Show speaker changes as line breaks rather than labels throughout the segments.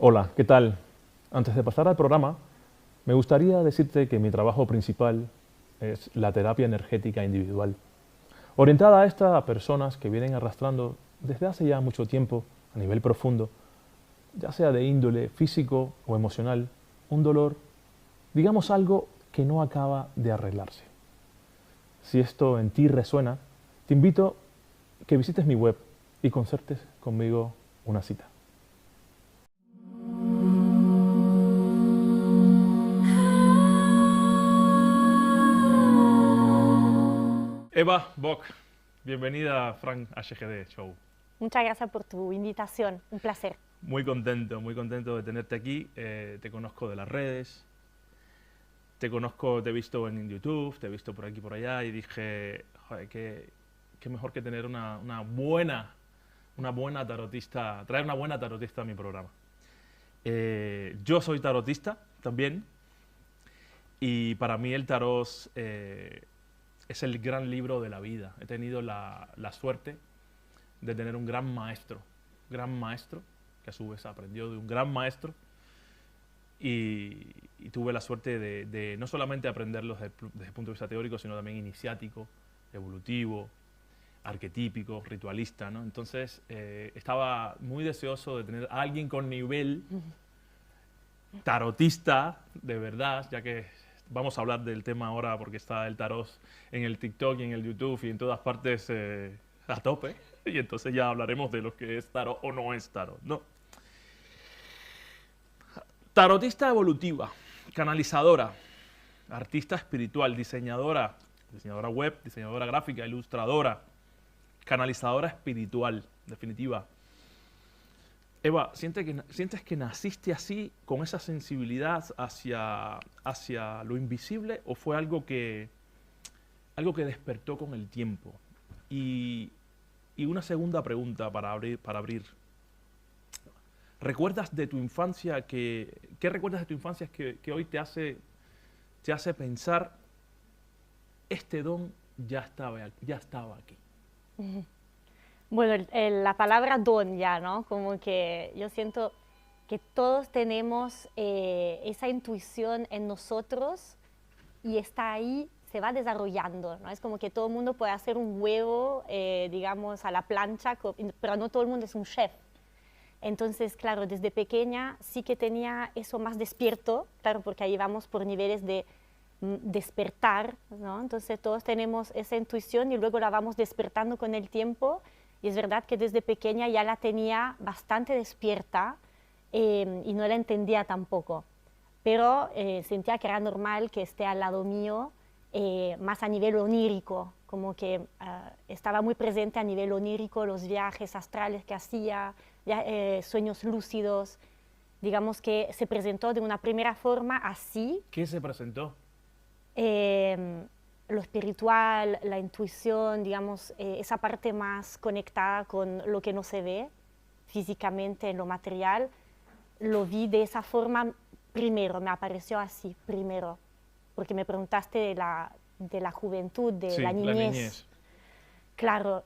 Hola, ¿qué tal? Antes de pasar al programa, me gustaría decirte que mi trabajo principal es la terapia energética individual, orientada a esta a personas que vienen arrastrando desde hace ya mucho tiempo, a nivel profundo, ya sea de índole físico o emocional, un dolor, digamos algo que no acaba de arreglarse. Si esto en ti resuena, te invito a que visites mi web y concertes conmigo una cita. Eva Bock, bienvenida a Frank HGD Show.
Muchas gracias por tu invitación, un placer.
Muy contento de tenerte aquí. Te conozco de las redes, te he visto en YouTube, te he visto por aquí y por allá y dije, joder, qué mejor que tener una buena tarotista, traer una buena tarotista a mi programa. Yo soy tarotista también y para mí el tarot es el gran libro de la vida. He tenido la suerte de tener un gran maestro, que a su vez aprendió de un gran maestro y tuve la suerte de no solamente aprenderlos desde el punto de vista teórico, sino también iniciático, evolutivo, arquetípico, ritualista, ¿no? Entonces estaba muy deseoso de tener a alguien con nivel tarotista, de verdad, ya que vamos a hablar del tema ahora porque está el tarot en el TikTok y en el YouTube y en todas partes a tope. Y entonces ya hablaremos de lo que es tarot o no es tarot, ¿no? Tarotista evolutiva, canalizadora, artista espiritual, diseñadora web, diseñadora gráfica, ilustradora, canalizadora espiritual, definitiva. Eva, ¿sientes que naciste así, con esa sensibilidad hacia lo invisible, o fue algo que despertó con el tiempo? Y una segunda pregunta para abrir. ¿Recuerdas de tu infancia ¿qué recuerdas de tu infancia que hoy te hace pensar, este don ya estaba aquí?
Bueno, la palabra don ya, ¿no? Como que yo siento que todos tenemos esa intuición en nosotros y está ahí, se va desarrollando, ¿no? Es como que todo el mundo puede hacer un huevo, digamos, a la plancha, pero no todo el mundo es un chef. Entonces, claro, desde pequeña sí que tenía eso más despierto, claro, porque ahí vamos por niveles de despertar, ¿no? Entonces todos tenemos esa intuición y luego la vamos despertando con el tiempo. Y es verdad que desde pequeña ya la tenía bastante despierta y no la entendía tampoco. Pero sentía que era normal que esté al lado mío, más a nivel onírico, como que estaba muy presente a nivel onírico, los viajes astrales que hacía, sueños lúcidos. Digamos que se presentó de una primera forma así.
¿Qué se presentó?
Lo espiritual, la intuición, digamos, esa parte más conectada con lo que no se ve físicamente en lo material, lo vi de esa forma primero, me apareció así primero, porque me preguntaste de la juventud, de
Sí,
la niñez.
la niñez.
Claro.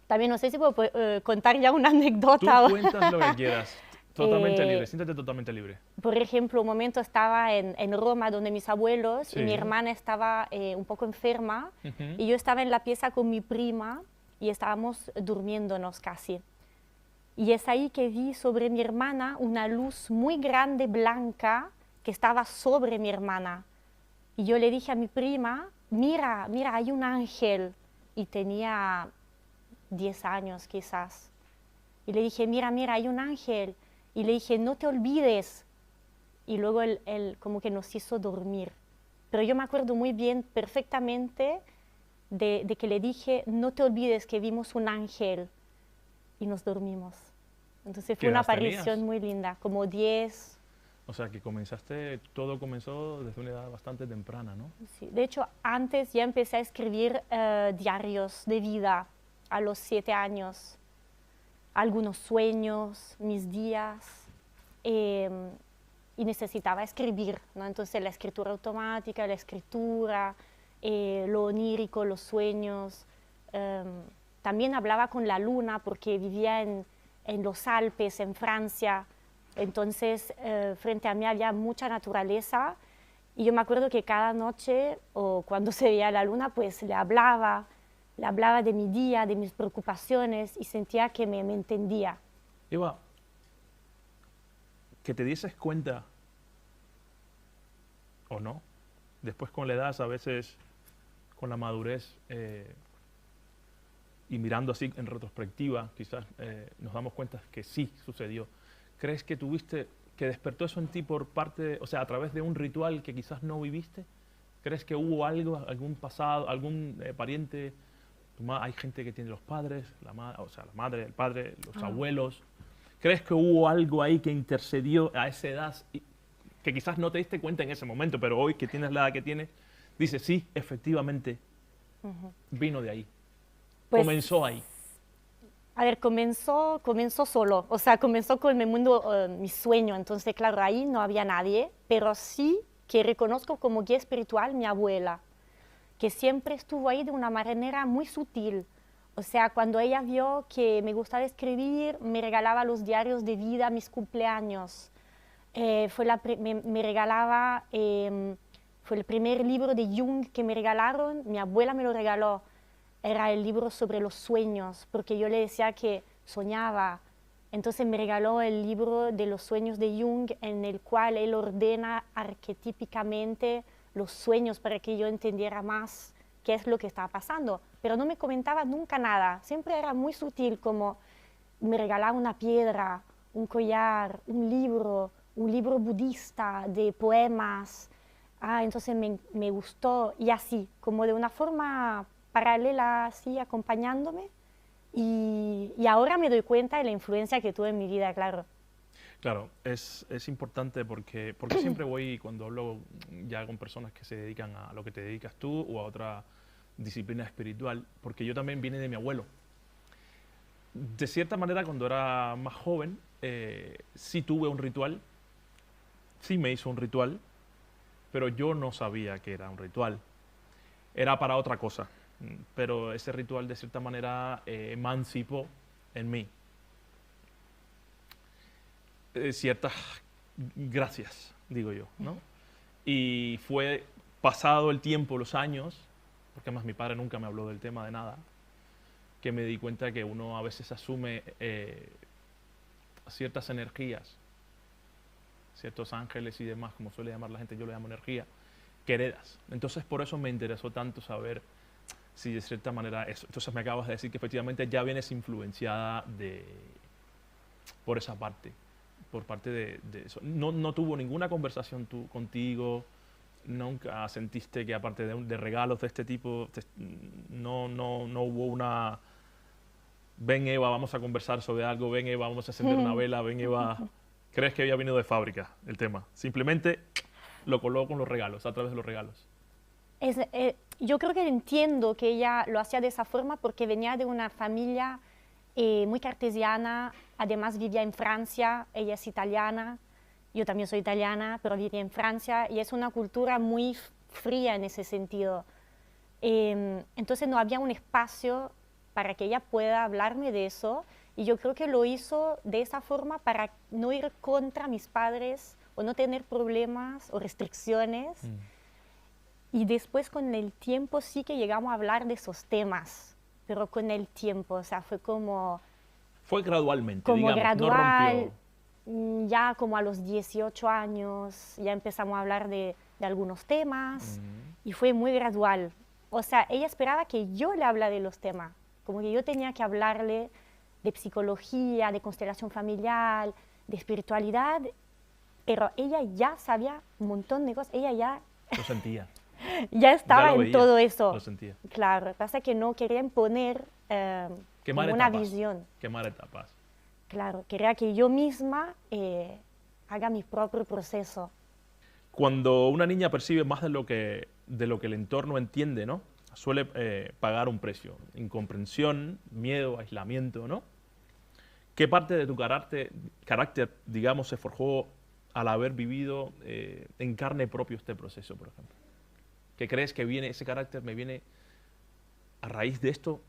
También no sé si puedo contar ya una
Tú
anécdota.
cuentas lo que quieras, totalmente libre, siéntete totalmente libre.
Por ejemplo, un momento estaba en Roma donde mis abuelos
Sí.
y mi hermana estaba un poco enferma y yo estaba en la pieza con mi prima y estábamos durmiéndonos casi. Y es ahí que vi sobre mi hermana una luz muy grande, blanca, que estaba sobre mi hermana. Y yo le dije a mi prima, mira, mira, hay un ángel. Y tenía 10 años quizás. Y le dije, mira, mira, hay un ángel. Y le dije, no te olvides. Y luego él como que nos hizo dormir. Pero yo me acuerdo muy bien, perfectamente, de que le dije, no te olvides que vimos un ángel. Y nos dormimos. Entonces fue una aparición muy linda, como 10.
O sea, que todo comenzó desde una edad bastante temprana, ¿no?
Sí. De hecho, antes ya empecé a escribir diarios de vida a los 7 años. Algunos sueños, mis días. Y necesitaba escribir, ¿no? Entonces la escritura automática, la escritura, lo onírico, los sueños. También hablaba con la luna porque vivía en los Alpes, en Francia, Entonces, frente a mí había mucha naturaleza y yo me acuerdo que cada noche o cuando se veía la luna, pues le hablaba de mi día, de mis preocupaciones y sentía que me entendía.
Eva, que te dieses cuenta, o no, después con la edad, a veces con la madurez y mirando así en retrospectiva, quizás nos damos cuenta que sí sucedió. ¿Crees que tuviste, que despertó eso en ti por parte, o sea, a través de un ritual que quizás no viviste? ¿Crees que hubo algo, algún pasado, algún pariente? Hay gente que tiene los padres, o sea, la madre, el padre, los abuelos. ¿Crees que hubo algo ahí que intercedió a esa edad que quizás no te diste cuenta en ese momento, pero hoy que tienes la edad que tienes, dices, sí, efectivamente, vino de ahí,
Pues,
comenzó ahí?
a ver, comenzó solo, o sea, comenzó con mi mundo, mi sueño, entonces claro, ahí no había nadie, pero sí que reconozco como guía espiritual mi abuela, que siempre estuvo ahí de una manera muy sutil. O sea, cuando ella vio que me gustaba escribir, me regalaba los diarios de vida a mis cumpleaños. Me regalaba, fue el primer libro de Jung que me regalaron, mi abuela me lo regaló. Era el libro sobre los sueños, porque yo le decía que soñaba. Entonces me regaló el libro de los sueños de Jung, en el cual él ordena arquetípicamente los sueños para que yo entendiera más qué es lo que estaba pasando. Pero no me comentaba nunca nada, siempre era muy sutil, como me regalaba una piedra, un collar, un libro budista de poemas. Entonces me gustó, y así, como de una forma paralela, así, acompañándome. Y ahora me doy cuenta de la influencia que tuve en mi vida, claro.
Claro, es importante porque siempre voy, cuando hablo ya con personas que se dedican a lo que te dedicas tú o a otra disciplina espiritual, porque yo también vine de mi abuelo. De cierta manera, cuando era más joven, sí tuve un ritual, sí me hizo un ritual, pero yo no sabía que era un ritual. Era para otra cosa, pero ese ritual de cierta manera emancipó en mí ciertas gracias, digo yo, ¿no? Y fue pasado el tiempo, los años, porque además mi padre nunca me habló del tema de nada, que me di cuenta que uno a veces asume ciertas energías, ciertos ángeles y demás, como suele llamar la gente, yo le llamo energía, que heredas. Entonces por eso me interesó tanto saber si de cierta manera eso. Entonces me acabas de decir que efectivamente ya vienes influenciada por esa parte, por parte de eso. No tuvo ninguna conversación contigo, nunca sentiste que aparte de regalos de este tipo, no hubo una... Ven Eva, vamos a conversar sobre algo, ven Eva, vamos a encender una vela, ven Eva... ¿Crees que había venido de fábrica el tema? Simplemente lo coló con los regalos, a través de los regalos.
Yo creo que entiendo que ella lo hacía de esa forma porque venía de una familia muy cartesiana, además vivía en Francia, ella es italiana, yo también soy italiana, pero vivía en Francia y es una cultura muy fría en ese sentido. Entonces no había un espacio para que ella pueda hablarme de eso y yo creo que lo hizo de esa forma para no ir contra mis padres o no tener problemas o restricciones. Y después con el tiempo sí que llegamos a hablar de esos temas, pero con el tiempo, o sea, fue como...
Fue gradualmente,
como
digamos,
gradual,
no rompió.
ya como a los 18 años ya empezamos a hablar de algunos temas y fue muy gradual. O sea, ella esperaba que yo le hablara de los temas, como que yo tenía que hablarle de psicología, de constelación familiar, de espiritualidad, pero ella ya sabía un montón de cosas, ella ya...
Lo sentía.
Ya estaba
ya
en
veía,
todo eso.
Lo sentía.
Claro, pasa que no quería imponer una visión.
Quemar etapas.
Claro, quería que yo misma haga mi propio proceso.
Cuando una niña percibe más de lo que el entorno entiende, ¿no? Suele pagar un precio. Incomprensión, miedo, aislamiento, ¿no? ¿Qué parte de tu carácter, digamos, se forjó al haber vivido en carne propia este proceso, por ejemplo? ¿Qué crees que viene, ese carácter me viene a raíz de esto,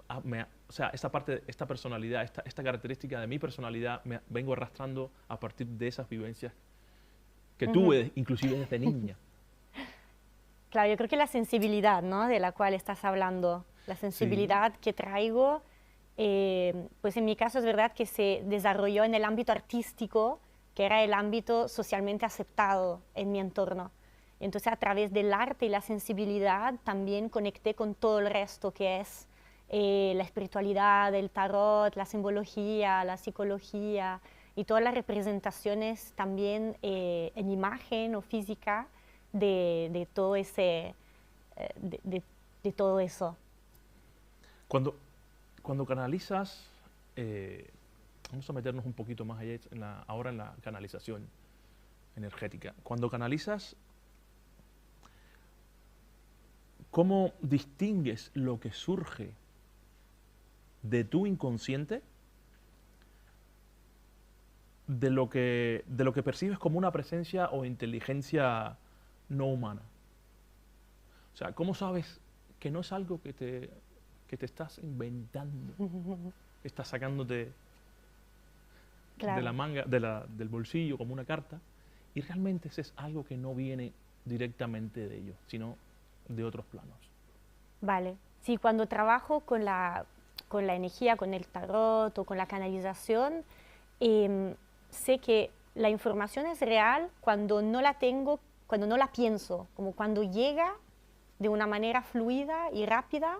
o sea, esta parte, esta personalidad, esta característica de mi personalidad me vengo arrastrando a partir de esas vivencias que tuve, inclusive desde niña.
Claro, yo creo que la sensibilidad, ¿no?, de la cual estás hablando, la sensibilidad que traigo, pues en mi caso es verdad que se desarrolló en el ámbito artístico, que era el ámbito socialmente aceptado en mi entorno. Entonces, a través del arte y la sensibilidad también conecté con todo el resto, que es la espiritualidad, el tarot, la simbología, la psicología y todas las representaciones también en imagen o física de todo ese, de todo eso.
Cuando canalizas, vamos a meternos un poquito más allá ahora en la canalización energética. Cuando canalizas, ¿cómo distingues lo que surge de tu inconsciente de lo que percibes como una presencia o inteligencia no humana? O sea, ¿cómo sabes que no es algo que te estás inventando, estás sacándote de la manga, del bolsillo como una carta, y realmente ese es algo que no viene directamente de ellos, sino de otros planos?
Vale, sí, cuando trabajo con la energía, con el tarot o con la canalización, sé que la información es real cuando no la tengo, cuando no la pienso, como cuando llega de una manera fluida y rápida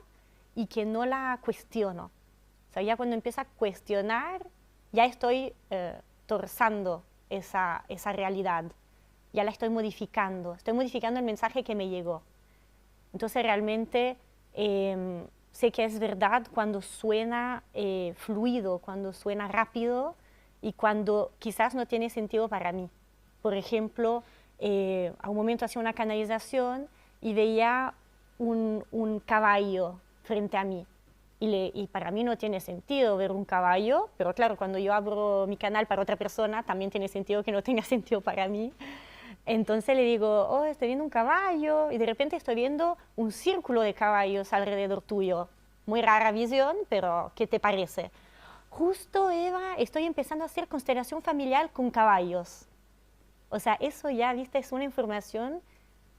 y que no la cuestiono. O sea, ya cuando empiezo a cuestionar, ya estoy torzando esa realidad, ya la estoy modificando el mensaje que me llegó. Entonces realmente sé que es verdad cuando suena fluido, cuando suena rápido y cuando quizás no tiene sentido para mí. Por ejemplo, a un momento hacía una canalización y veía un caballo frente a mí. Y para mí no tiene sentido ver un caballo, pero claro, cuando yo abro mi canal para otra persona, también tiene sentido que no tenga sentido para mí. Entonces le digo, oh, estoy viendo un caballo, y de repente estoy viendo un círculo de caballos alrededor tuyo. Muy rara visión, pero ¿qué te parece? Justo, Eva, estoy empezando a hacer constelación familiar con caballos. O sea, eso ya, viste, es una información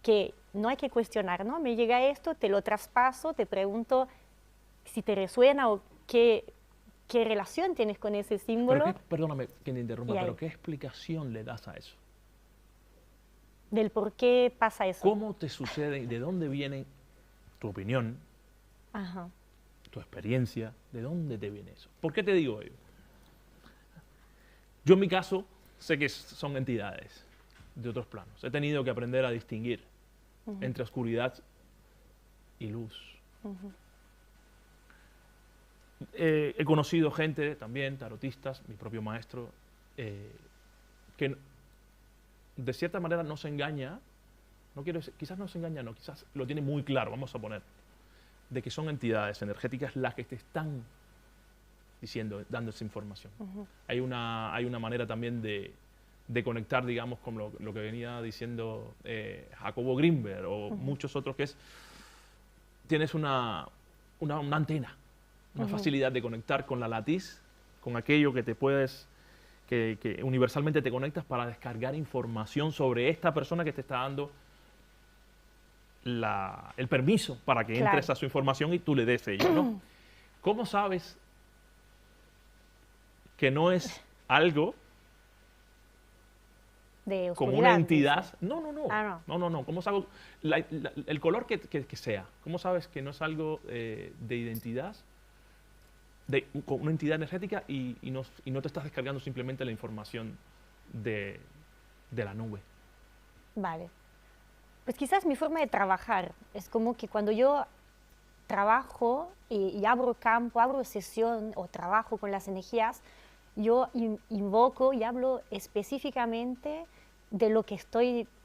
que no hay que cuestionar, ¿no? Me llega esto, te lo traspaso, te pregunto si te resuena o qué relación tienes con ese símbolo.
Perdóname que te interrumpa, pero ¿qué explicación le das a eso?
Del por qué pasa eso.
¿Cómo te sucede y de dónde viene tu opinión, tu experiencia? ¿De dónde te viene eso? ¿Por qué te digo ello? Yo en mi caso sé que son entidades de otros planos. He tenido que aprender a distinguir entre oscuridad y luz. He conocido gente también, tarotistas, mi propio maestro, que de cierta manera no se engaña, no quiero decir, quizás no se engaña, no, quizás lo tiene muy claro, vamos a poner, de que son entidades energéticas las que te están diciendo, dando esa información. Hay una manera también de conectar, digamos, con lo que venía diciendo Jacobo Greenberg o muchos otros, que es, tienes una antena, una facilidad de conectar con la latiz, con aquello que te puedes, que universalmente te conectas para descargar información sobre esta persona que te está dando el permiso para que entres a su información y tú le des ello, ¿no? ¿Cómo sabes que no es algo
de
como una entidad? No. ¿Cómo sabes el color que sea? ¿Cómo sabes que no es algo de identidad, de una entidad energética y no te estás descargando simplemente la información de la nube?
Vale. Pues quizás mi forma de trabajar es como que cuando yo trabajo y abro campo, abro sesión o trabajo con las energías, yo invoco y hablo específicamente de lo que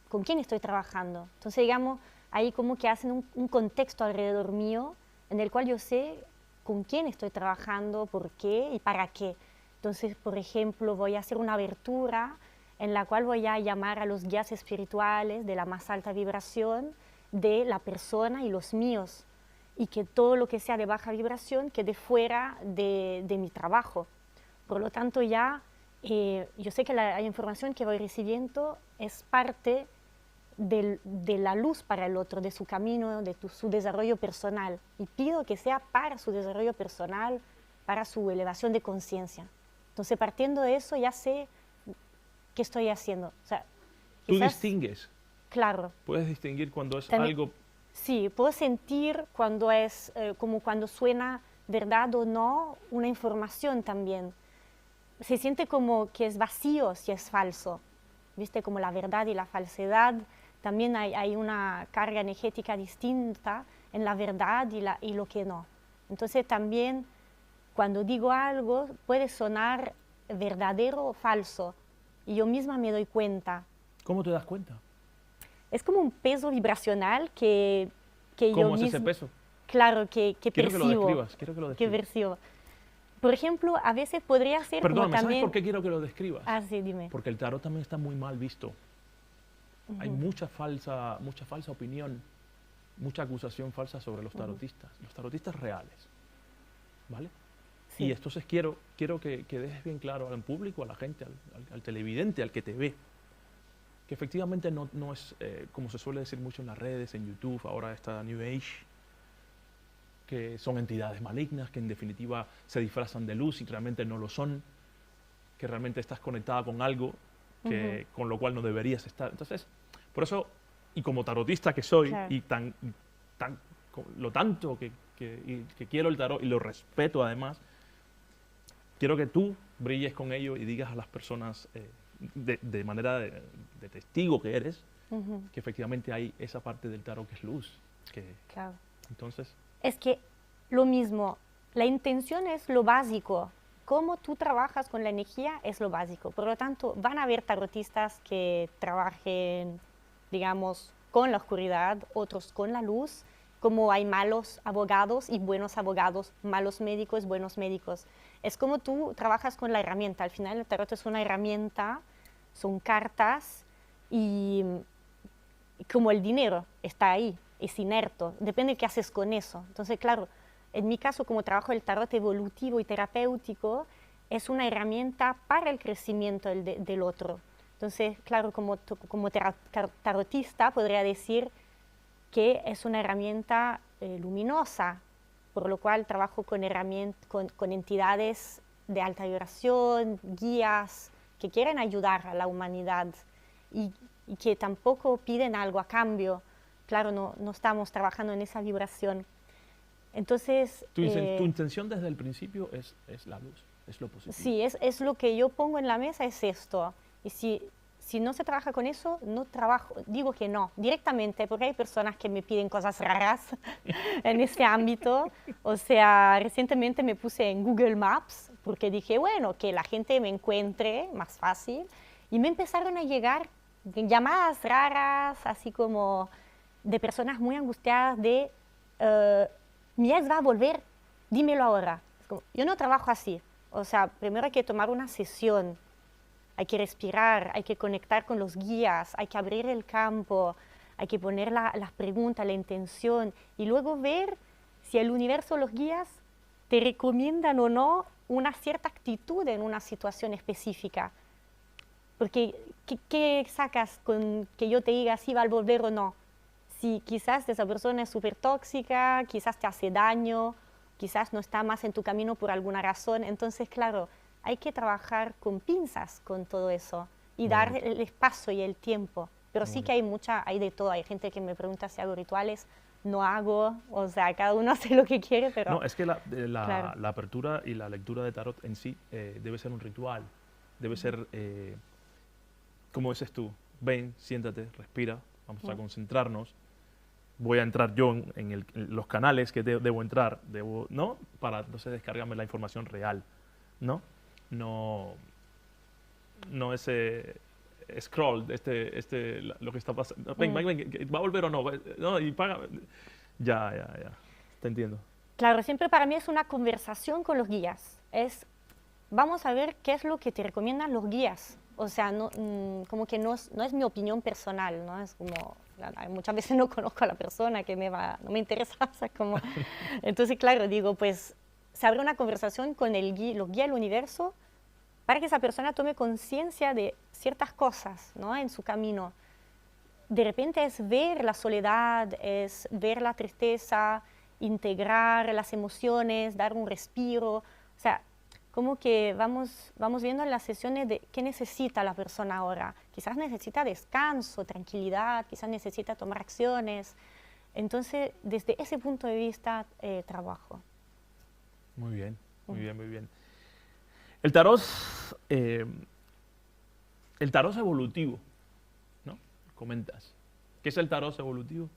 con quién estoy trabajando. Entonces, digamos, ahí como que hacen un contexto alrededor mío en el cual yo sé con quién estoy trabajando, por qué y para qué. Entonces, por ejemplo, voy a hacer una abertura en la cual voy a llamar a los guías espirituales de la más alta vibración de la persona y los míos. y que todo lo que sea de baja vibración quede fuera de mi trabajo. Por lo tanto, ya yo sé que la información que voy recibiendo es parte de la luz para el otro, de su camino, de su desarrollo personal. Y pido que sea para su desarrollo personal, para su elevación de conciencia. Entonces, partiendo de eso, ya sé qué estoy haciendo. O sea,
¿Tú
quizás,
distingues?
claro.
¿Puedes distinguir cuando es
También,
algo?
sí, puedo sentir cuando es, como cuando suena verdad o no, una información también. Se siente como que es vacío si es falso. ¿Viste? Como la verdad y la falsedad. También hay una carga energética distinta en la verdad y lo que no. Entonces también cuando digo algo puede sonar verdadero o falso y yo misma me doy cuenta.
¿Cómo te das cuenta?
Es como un peso vibracional que yo
¿Cómo es
misma,
ese peso?
claro, que
Quiero que lo
percibo.
describas, quiero que lo
Que
describas.
percibo. Por ejemplo, a veces podría ser como
Perdóname, ¿sabes
también...
por qué quiero que lo describas?
Ah, sí, dime.
Porque el tarot también está muy mal visto. Hay mucha falsa opinión, mucha acusación falsa sobre los tarotistas reales, ¿vale?
Sí.
Y entonces quiero que dejes bien claro al público, a la gente, al televidente, al que te ve, que efectivamente no es, como se suele decir mucho en las redes, en YouTube, ahora está New Age, que son entidades malignas, que en definitiva se disfrazan de luz y realmente no lo son, que realmente estás conectada con algo con lo cual no deberías estar. Entonces, por eso, y como tarotista que soy,
Claro.
y lo tanto que quiero el tarot y lo respeto además, quiero que tú brilles con ello y digas a las personas de manera de testigo que eres, que efectivamente hay esa parte del tarot que es luz.
Claro.
Entonces,
Es que lo mismo, la intención es lo básico. Cómo tú trabajas con la energía es lo básico. Por lo tanto, van a haber tarotistas que trabajen, digamos, con la oscuridad, otros con la luz, como hay malos abogados y buenos abogados, malos médicos, buenos médicos. Es como tú trabajas con la herramienta. Al final el tarot es una herramienta, son cartas y como el dinero está ahí, es inerto, depende de qué haces con eso. Entonces, claro, en mi caso, como trabajo el tarot evolutivo y terapéutico, es una herramienta para el crecimiento del otro. Entonces, claro, como tarotista podría decir que es una herramienta luminosa, por lo cual trabajo con entidades de alta vibración, guías que quieren ayudar a la humanidad y que tampoco piden algo a cambio. Claro, no estamos trabajando en esa vibración. Entonces...
tu intención desde el principio es la luz, es lo positivo.
Sí, es lo que yo pongo en la mesa, es esto. Y si no se trabaja con eso, no trabajo, digo que no, directamente, porque hay personas que me piden cosas raras en este ámbito. O sea, recientemente me puse en Google Maps, porque dije, bueno, que la gente me encuentre más fácil. Y me empezaron a llegar llamadas raras, así como de personas muy angustiadas de... mi ex va a volver, dímelo ahora. Es como, yo no trabajo así. O sea, primero hay que tomar una sesión, hay que respirar, hay que conectar con los guías, hay que abrir el campo, hay que poner las preguntas, la intención y luego ver si el universo, los guías, te recomiendan o no una cierta actitud en una situación específica. Porque, ¿qué sacas con que yo te diga si va a volver o no? Si quizás esa persona es súper tóxica, quizás te hace daño, quizás no está más en tu camino por alguna razón. Entonces, claro, hay que trabajar con pinzas con todo eso y dar el espacio y el tiempo. Pero sí que hay de todo. Hay gente que me pregunta si hago rituales, no hago, o sea, cada uno hace lo que quiere, pero...
No, es que
claro.
la apertura y la lectura de tarot en sí debe ser un ritual, debe ser, como dices tú, ven, siéntate, respira, vamos a concentrarnos. Voy a entrar yo en los canales que debo entrar, ¿no? Para entonces descargarme la información real, ¿no? No ese scroll, lo que está pasando. Ven, ¿va a volver o no? No, y paga. Ya, te entiendo.
Claro, siempre para mí es una conversación con los guías. Vamos a ver qué es lo que te recomiendan los guías. O sea, como que no es mi opinión personal, ¿no? Es como Muchas veces no conozco a la persona que no me interesa. O sea, como, entonces, claro, digo, pues se abre una conversación con los guías del universo para que esa persona tome conciencia de ciertas cosas, ¿no? En su camino. De repente es ver la soledad, es ver la tristeza, integrar las emociones, dar un respiro. O sea, como que vamos viendo en las sesiones de qué necesita la persona ahora. Quizás necesita descanso, tranquilidad, quizás necesita tomar acciones. Entonces, desde ese punto de vista, trabajo.
Muy bien, muy bien, muy bien. El tarot es evolutivo, ¿no? Comentas. ¿Qué es el tarot evolutivo?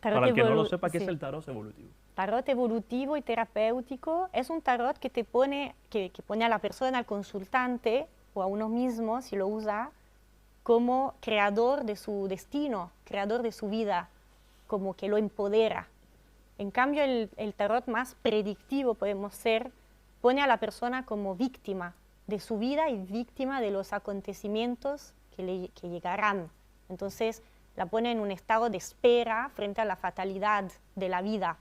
Para el que no lo sepa, ¿qué es el tarot evolutivo?
Tarot evolutivo y terapéutico es un tarot que pone a la persona, al consultante o a uno mismo, si lo usa, como creador de su destino, creador de su vida, como que lo empodera. En cambio, el tarot más predictivo, podemos ser, pone a la persona como víctima de su vida y víctima de los acontecimientos que llegarán. Entonces, la pone en un estado de espera frente a la fatalidad de la vida.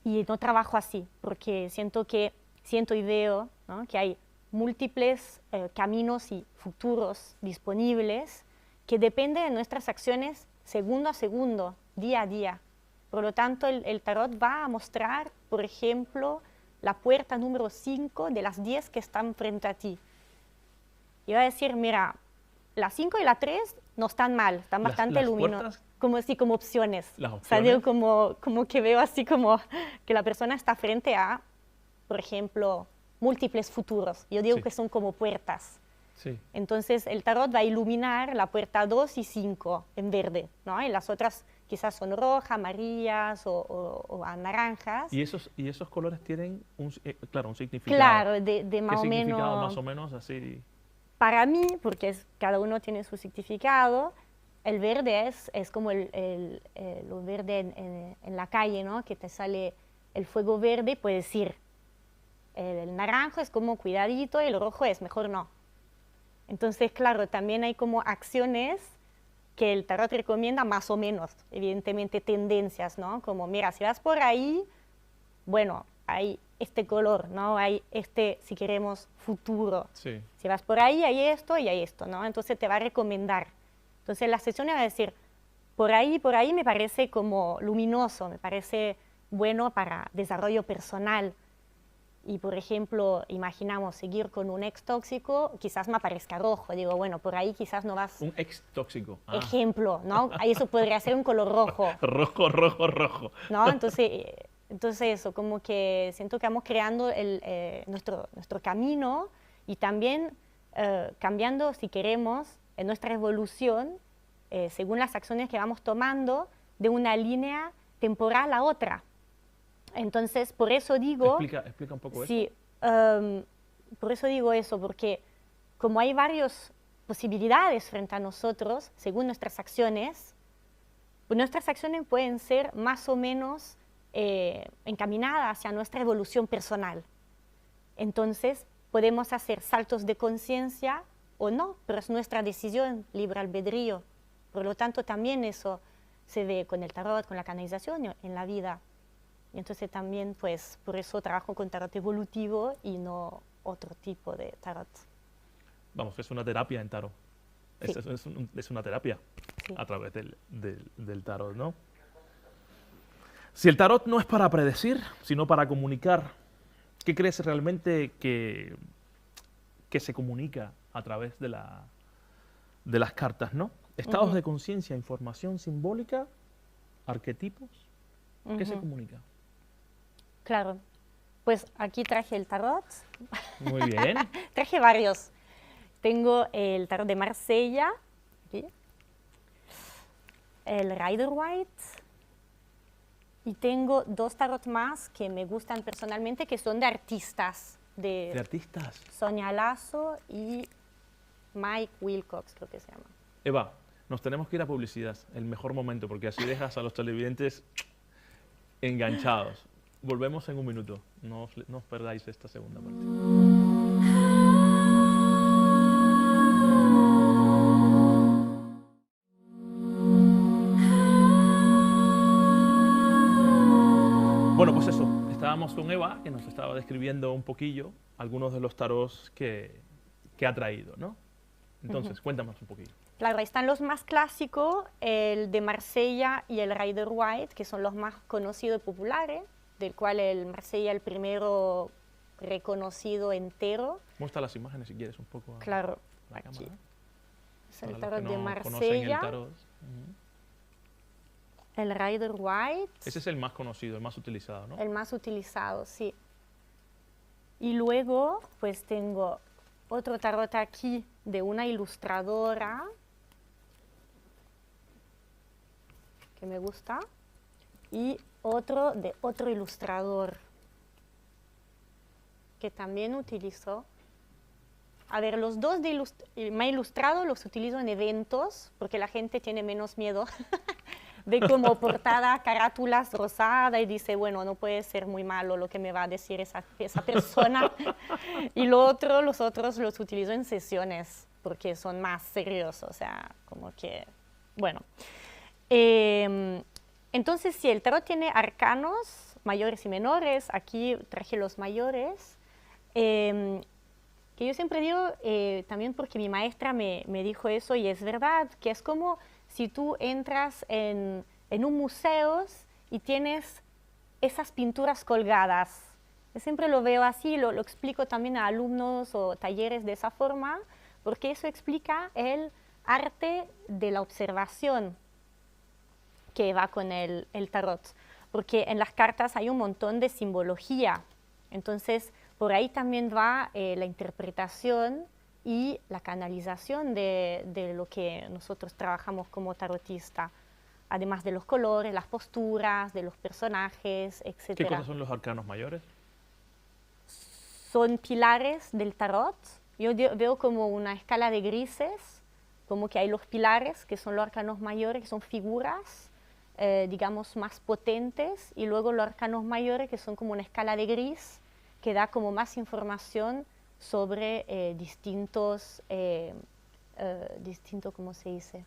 Y no trabajo así, porque siento y veo, ¿no?, que hay múltiples caminos y futuros disponibles que dependen de nuestras acciones segundo a segundo, día a día. Por lo tanto, el tarot va a mostrar, por ejemplo, la puerta número 5 de las 10 que están frente a ti. Y va a decir, mira, la 5 y la 3 no están mal, están bastante luminosas. Como opciones.
Las opciones.
O sea, digo, como que veo así como que la persona está frente a, por ejemplo, múltiples futuros. Yo digo que son como puertas.
Sí.
Entonces, el tarot va a iluminar la puerta 2 y 5 en verde, ¿no? Y las otras quizás son rojas, amarillas o naranjas.
¿Y esos colores tienen un significado?
Claro, de más o
¿Qué
menos.
significado más o menos así?
Para mí, porque cada uno tiene su significado, el verde es como lo verde en la calle, ¿no? Que te sale el fuego verde, puedes ir. El naranjo es como cuidadito y el rojo es mejor no. Entonces, claro, también hay como acciones que el tarot recomienda más o menos, evidentemente tendencias, ¿no? Como, mira, si vas por ahí, bueno, hay este color, ¿no? Hay si queremos, futuro.
Sí.
Si vas por ahí, hay esto y hay esto, ¿no? Entonces te va a recomendar. Entonces la sesión va a decir, por ahí me parece como luminoso, me parece bueno para desarrollo personal. Y, por ejemplo, imaginamos seguir con un ex tóxico, quizás me aparezca rojo. Digo, bueno, por ahí quizás no vas...
Un ex tóxico.
Ah. Ejemplo, ¿no? Ahí eso podría ser un color rojo.
Rojo.
¿No? Entonces eso, como que siento que vamos creando nuestro camino y también cambiando, si queremos, en nuestra evolución, según las acciones que vamos tomando, de una línea temporal a otra. Entonces, por eso digo...
Explica un poco eso.
Sí, por eso digo eso, porque como hay varias posibilidades frente a nosotros, según nuestras acciones, pues nuestras acciones pueden ser más o menos encaminadas hacia nuestra evolución personal. Entonces, podemos hacer saltos de conciencia o no, pero es nuestra decisión, libre albedrío. Por lo tanto, también eso se ve con el tarot, con la canalización en la vida. Y entonces también, pues, por eso trabajo con tarot evolutivo y no otro tipo de tarot.
Vamos, es una terapia en tarot.
Sí.
Es una terapia
Sí.
a través del tarot, ¿no? Si el tarot no es para predecir, sino para comunicar, ¿qué crees realmente que se comunica a través de las cartas, ¿no? Estados de conciencia, información simbólica, arquetipos, ¿qué se comunica?
Claro, pues aquí traje el tarot.
Muy bien.
Traje varios. Tengo el tarot de Marsella, aquí, el Rider-Waite, y tengo 2 tarot más que me gustan personalmente, que son de artistas.
¿De artistas?
Sonia Lasso y Mike Wilcox, creo que se llama.
Eva, nos tenemos que ir a publicidad, el mejor momento, porque así dejas a los televidentes enganchados. Volvemos en un minuto, no os perdáis esta segunda parte. estábamos con Eva, que nos estaba describiendo un poquillo algunos de los tarots que ha traído, ¿no? Entonces, cuéntanos un poquillo.
Claro, ahí están los más clásicos, el de Marsella y el Rider White, que son los más conocidos y populares, del cual el Marsella el primero reconocido entero.
Muestra las imágenes si quieres un poco a
Claro,
la
aquí.
cámara.
Es el
Para los
tarot
que
de
no conocen
Marsella,
el tarot.
el Rider White,
Ese es el más conocido, el más utilizado, ¿no?
el más utilizado, sí. Y luego, pues tengo otro tarot aquí de una ilustradora que me gusta y otro de otro ilustrador que también utilizo. A ver, los dos me he ilustrado, los utilizo en eventos porque la gente tiene menos miedo. Ve como portada carátulas rosada y dice, bueno, no puede ser muy malo lo que me va a decir esa persona. Y los otros los utilizo en sesiones porque son más serios, o sea, como que, bueno. Entonces, sí, el tarot tiene arcanos mayores y menores. Aquí traje los mayores. Que yo siempre digo, también porque mi maestra me dijo eso y es verdad, que es como si tú entras en un museo y tienes esas pinturas colgadas. Yo siempre lo veo así, lo explico también a alumnos o talleres de esa forma, porque eso explica el arte de la observación que va con el tarot. Porque en las cartas hay un montón de simbología. Entonces, por ahí también va la interpretación y la canalización de lo que nosotros trabajamos como tarotista, además de los colores, las posturas, de los personajes, etc.
¿Qué cosas son los arcanos mayores?
Son pilares del tarot. Yo veo como una escala de grises, como que hay los pilares, que son los arcanos mayores, que son figuras, digamos, más potentes, y luego los arcanos mayores, que son como una escala de gris, que da como más información sobre distintos, ¿cómo se dice?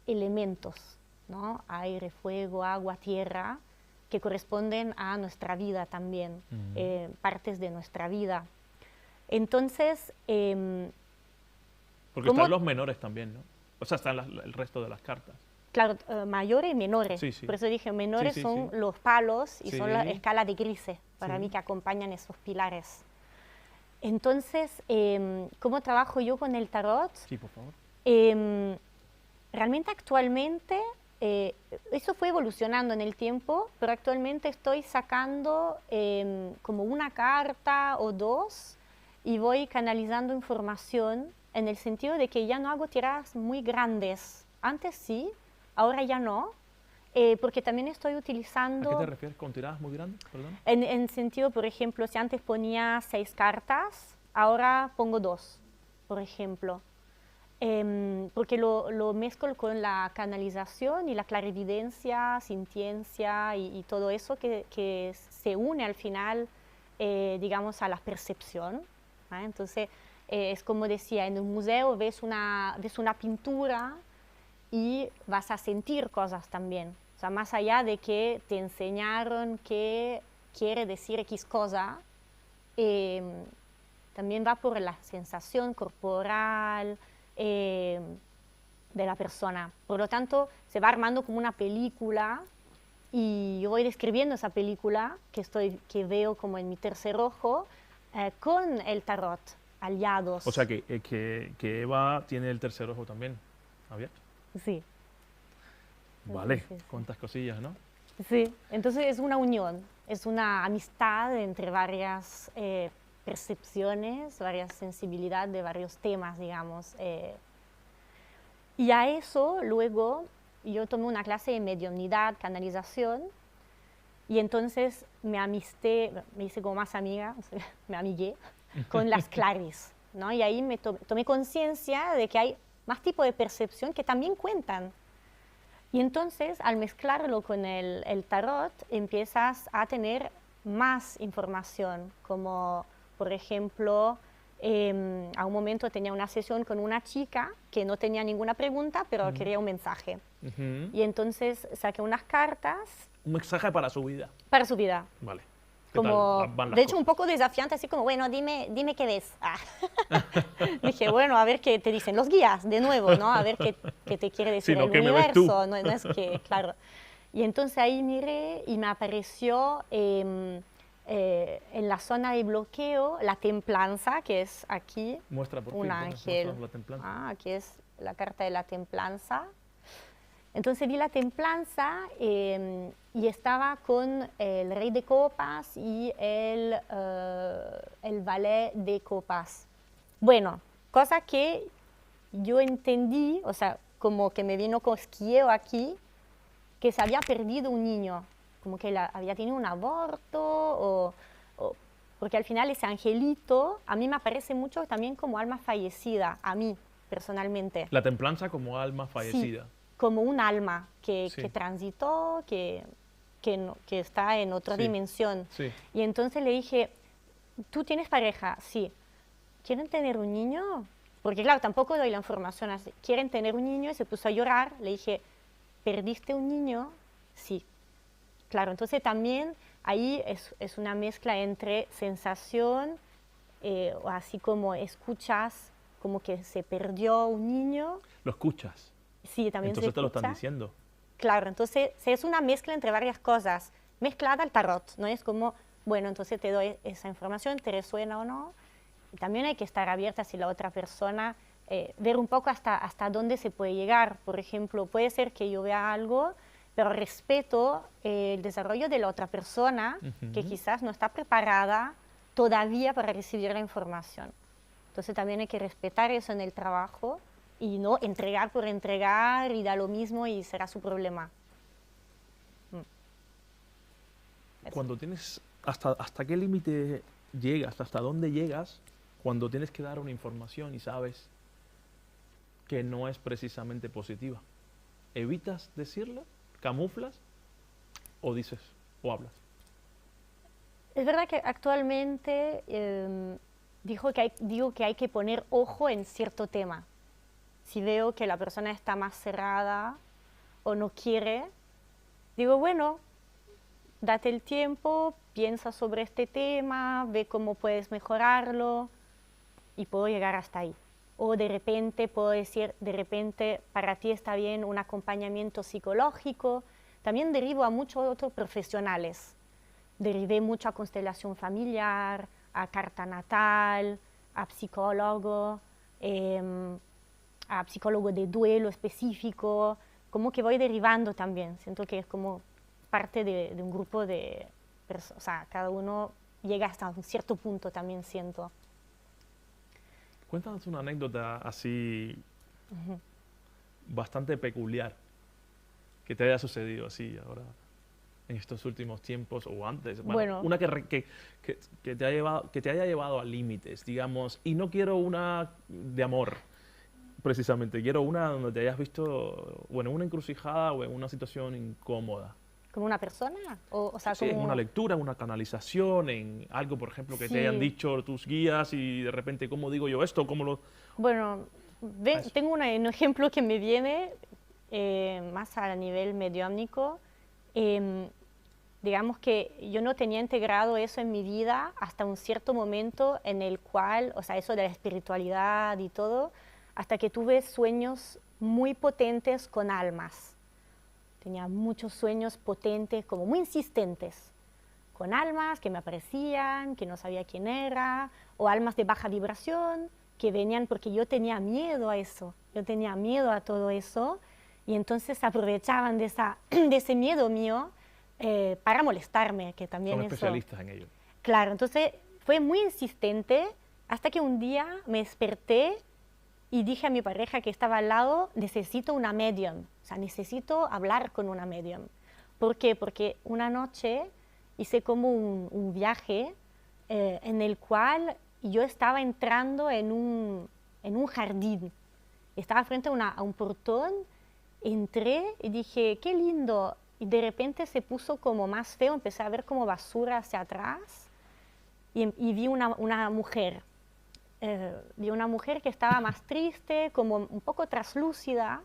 Elementos, ¿no? Aire, fuego, agua, tierra, que corresponden a nuestra vida también, partes de nuestra vida. Entonces,
porque están los menores también, ¿no? O sea, están el resto de las cartas.
Claro, mayores y menores.
Sí, sí.
Por eso dije, menores
Sí, sí,
son
sí.
los palos y
Sí.
son la escala de grises, para
Sí.
mí, que acompañan esos pilares. Entonces, ¿cómo trabajo yo con el tarot?
Sí, por favor.
Realmente actualmente, eso fue evolucionando en el tiempo, pero actualmente estoy sacando como una carta o dos y voy canalizando información en el sentido de que ya no hago tiradas muy grandes. Antes sí, ahora ya no, porque también estoy utilizando...
¿A qué te refieres con tiradas muy grandes? Perdón.
En sentido, por ejemplo, si antes ponía 6 cartas, ahora pongo 2, por ejemplo. Porque lo mezclo con la canalización y la clarividencia, sintiencia y todo eso que se une al final, digamos, a la percepción. Entonces, es como decía, en un museo ves una pintura y vas a sentir cosas también. O sea, más allá de que te enseñaron qué quiere decir X cosa, también va por la sensación corporal de la persona. Por lo tanto, se va armando como una película y yo voy describiendo esa película que veo como en mi tercer ojo con el tarot aliados.
O sea, que Eva tiene el tercer ojo también abierto.
Sí.
Vale,
Sí.
cuántas cosillas, ¿no?
Sí, entonces es una unión, es una amistad entre varias percepciones, varias sensibilidades de varios temas, digamos. Y a eso luego yo tomé una clase de mediumnidad, canalización, y entonces me hice como más amiga, o sea, me amigué con las claris, ¿no? Y ahí me tomé conciencia de que hay más tipos de percepción que también cuentan. Y entonces, al mezclarlo con el tarot, empiezas a tener más información, como, por ejemplo, a un momento tenía una sesión con una chica que no tenía ninguna pregunta, pero quería un mensaje. Y entonces saqué unas cartas.
Un mensaje para su vida.
Para su vida.
Vale. ¿Qué tal
Como,
van las
de hecho, un
cosas?
poco desafiante, así como, bueno, dime qué ves. Ah. Dije, bueno, a ver qué te dicen los guías, de nuevo, ¿no? A ver qué te quiere decir
Sino
el
que me ves tú.
universo, no es que, claro. Y entonces ahí miré y me apareció en la zona de bloqueo la templanza, que es aquí
Muestra, por
un
fin,
ángel.
muestra la templanza.
Ah, aquí es la carta de la templanza. Entonces vi la templanza y estaba con el rey de copas y el valet de copas. Bueno, cosa que yo entendí, o sea, como que me vino cosquilleo aquí, que se había perdido un niño, como que había tenido un aborto, porque al final ese angelito a mí me aparece mucho también como alma fallecida, a mí personalmente.
La templanza como alma
Sí,
fallecida.
como un alma que
Sí,
transitó, que está en otra
sí,
dimensión.
sí.
Y entonces le dije, ¿tú tienes pareja? Sí. ¿Quieren tener un niño? Porque claro, tampoco doy la información así. ¿Quieren tener un niño? Y se puso a llorar. Le dije, ¿perdiste un niño? Sí. Claro, entonces también ahí es una mezcla entre sensación, o así como escuchas, como que se perdió un niño.
Lo escuchas.
Sí, también se
Entonces te lo están
escucha.
diciendo.
Claro, entonces es una mezcla entre varias cosas, mezclada al tarot, ¿no? Es como, bueno, entonces te doy esa información, te resuena o no. Y también hay que estar abierta si la otra persona, ver un poco hasta dónde se puede llegar. Por ejemplo, puede ser que yo vea algo, pero respeto el desarrollo de la otra persona que quizás no está preparada todavía para recibir la información. Entonces también hay que respetar eso en el trabajo y no entregar por entregar y da lo mismo y será su problema. Eso.
Cuando tienes, ¿hasta qué límite llegas? ¿Hasta dónde llegas cuando tienes que dar una información y sabes que no es precisamente positiva? ¿Evitas decirla? ¿Camuflas? ¿O dices? ¿O hablas?
Es verdad que actualmente digo que hay que poner ojo en cierto tema. Si veo que la persona está más cerrada o no quiere, digo, bueno, date el tiempo, piensa sobre este tema, ve cómo puedes mejorarlo y puedo llegar hasta ahí. O de repente puedo decir, de repente para ti está bien un acompañamiento psicológico. También derivo a muchos otros profesionales. Derivé mucho a constelación familiar, a carta natal, a psicólogo de duelo específico, como que voy derivando también. Siento que es como parte de un grupo de personas, o sea, cada uno llega hasta un cierto punto también siento.
Cuéntanos una anécdota así bastante peculiar que te haya sucedido así ahora en estos últimos tiempos o antes.
Bueno.
Una que te haya llevado a límites, digamos, y no quiero una de amor, precisamente, quiero una donde te hayas visto, bueno, en una encrucijada o en una situación incómoda.
¿Como una persona? O sea,
Sí,
como...
en una lectura, en una canalización, en algo, por ejemplo, que te hayan
Sí.
dicho tus guías y de repente, ¿cómo digo yo esto? ¿Cómo lo...?
Bueno,
Eso.
tengo un ejemplo que me viene más a nivel mediúmnico. Digamos que yo no tenía integrado eso en mi vida hasta un cierto momento en el cual, o sea, eso de la espiritualidad y todo, hasta que tuve sueños muy potentes con almas. Tenía muchos sueños potentes, como muy insistentes, con almas que me aparecían, que no sabía quién era, o almas de baja vibración, que venían porque yo tenía miedo a eso, yo tenía miedo a todo eso, y entonces aprovechaban de ese miedo mío para molestarme, que también
Son
eso...
especialistas en ello.
Claro, entonces fue muy insistente hasta que un día me desperté y dije a mi pareja que estaba al lado, necesito una medium, o sea, necesito hablar con una medium. ¿Por qué? Porque una noche hice como un viaje en el cual yo estaba entrando en un jardín. Estaba frente a un portón, entré y dije, qué lindo. Y de repente se puso como más feo, empecé a ver como basura hacia atrás y vi una mujer. Vi una mujer que estaba más triste, como un poco traslúcida,